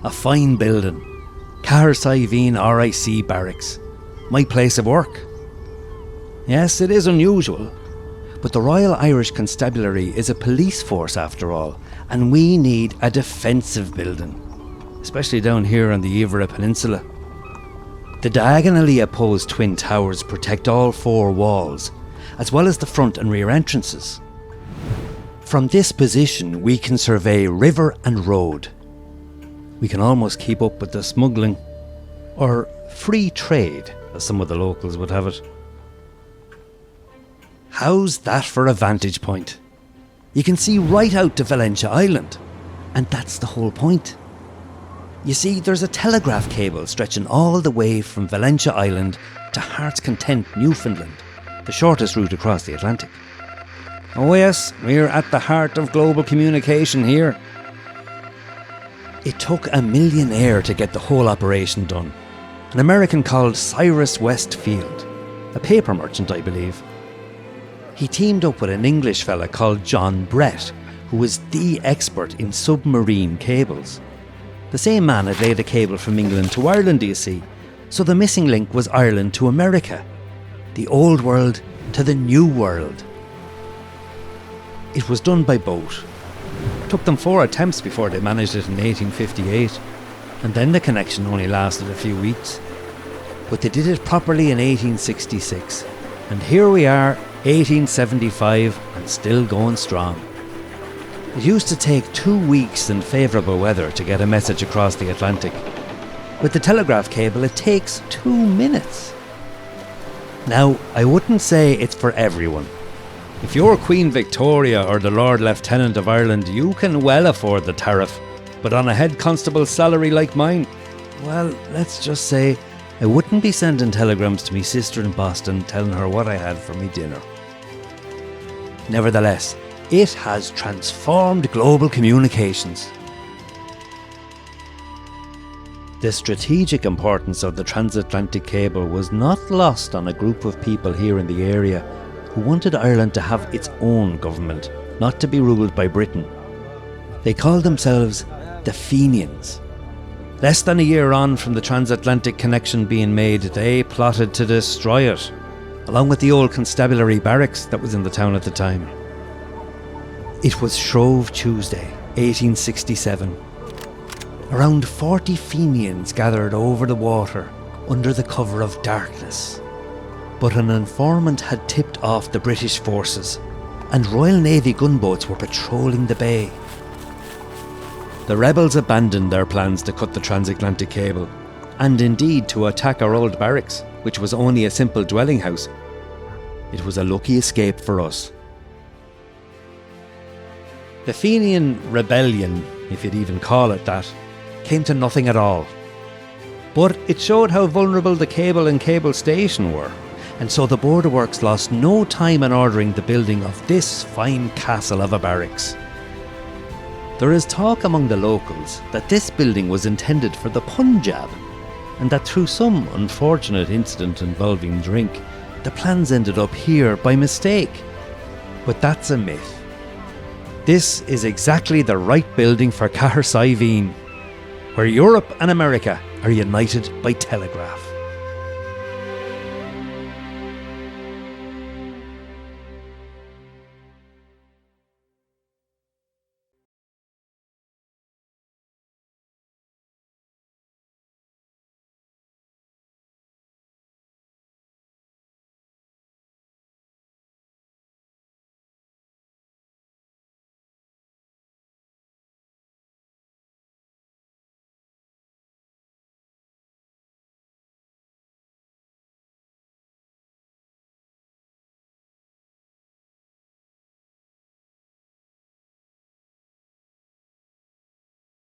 A fine building. Cahersiveen RIC Barracks. My place of work. Yes, it is unusual, but the Royal Irish Constabulary is a police force after all, and we need a defensive building, especially down here on the Évora Peninsula. The diagonally opposed twin towers protect all four walls, as well as the front and rear entrances. From this position, we can survey river and road. We can almost keep up with the smuggling, or free trade, as some of the locals would have it. How's that for a vantage point? You can see right out to Valentia Island, and that's the whole point. You see, there's a telegraph cable stretching all the way from Valentia Island to Heart's Content, Newfoundland, the shortest route across the Atlantic. Oh yes, we're at the heart of global communication here. It took a millionaire to get the whole operation done. An American called Cyrus Westfield, a paper merchant, I believe. He teamed up with an English fella called John Brett, who was the expert in submarine cables. The same man had laid a cable from England to Ireland, you see, so the missing link was Ireland to America. The old world to the new world. It was done by boat. It took them 4 attempts before they managed it in 1858, and then the connection only lasted a few weeks. But they did it properly in 1866, and here we are, 1875, and still going strong. It used to take 2 weeks in favourable weather to get a message across the Atlantic. With the telegraph cable, it takes 2 minutes. Now, I wouldn't say it's for everyone. If you're Queen Victoria or the Lord Lieutenant of Ireland, you can well afford the tariff. But on a head constable's salary like mine, well, let's just say I wouldn't be sending telegrams to me sister in Boston telling her what I had for me dinner. Nevertheless, it has transformed global communications. The strategic importance of the transatlantic cable was not lost on a group of people here in the area who wanted Ireland to have its own government, not to be ruled by Britain. They called themselves the Fenians. Less than a year on from the transatlantic connection being made, they plotted to destroy it, along with the old constabulary barracks that was in the town at the time. It was Shrove Tuesday, 1867. Around 40 Fenians gathered over the water under the cover of darkness. But an informant had tipped off the British forces, and Royal Navy gunboats were patrolling the bay. The rebels abandoned their plans to cut the transatlantic cable, and indeed to attack our old barracks, which was only a simple dwelling house. It was a lucky escape for us. The Fenian Rebellion, if you'd even call it that, came to nothing at all. But it showed how vulnerable the cable and cable station were, and so the Border Works lost no time in ordering the building of this fine castle of a barracks. There is talk among the locals that this building was intended for the Punjab, and that through some unfortunate incident involving drink, the plans ended up here by mistake. But that's a myth. This is exactly the right building for Cahersiveen, where Europe and America are united by telegraph.